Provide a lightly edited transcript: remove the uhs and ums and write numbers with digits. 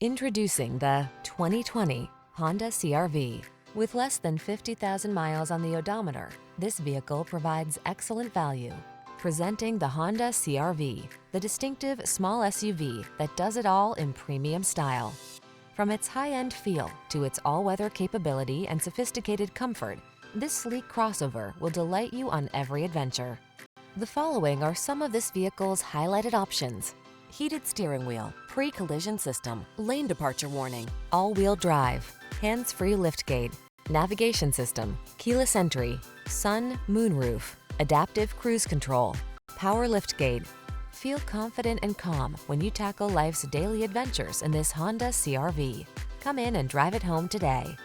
Introducing the 2020 Honda CR-V. With less than 50,000 miles on the odometer, this vehicle provides excellent value. Presenting the Honda CR-V, the distinctive small SUV that does it all in premium style. From its high-end feel to its all-weather capability and sophisticated comfort, this sleek crossover will delight you on every adventure. The following are some of this vehicle's highlighted options: heated steering wheel, pre-collision system, lane departure warning, all-wheel drive, hands-free liftgate, navigation system, keyless entry, sun, moonroof, adaptive cruise control, power liftgate. Feel confident and calm when you tackle life's daily adventures in this Honda CR-V. Come in and drive it home today.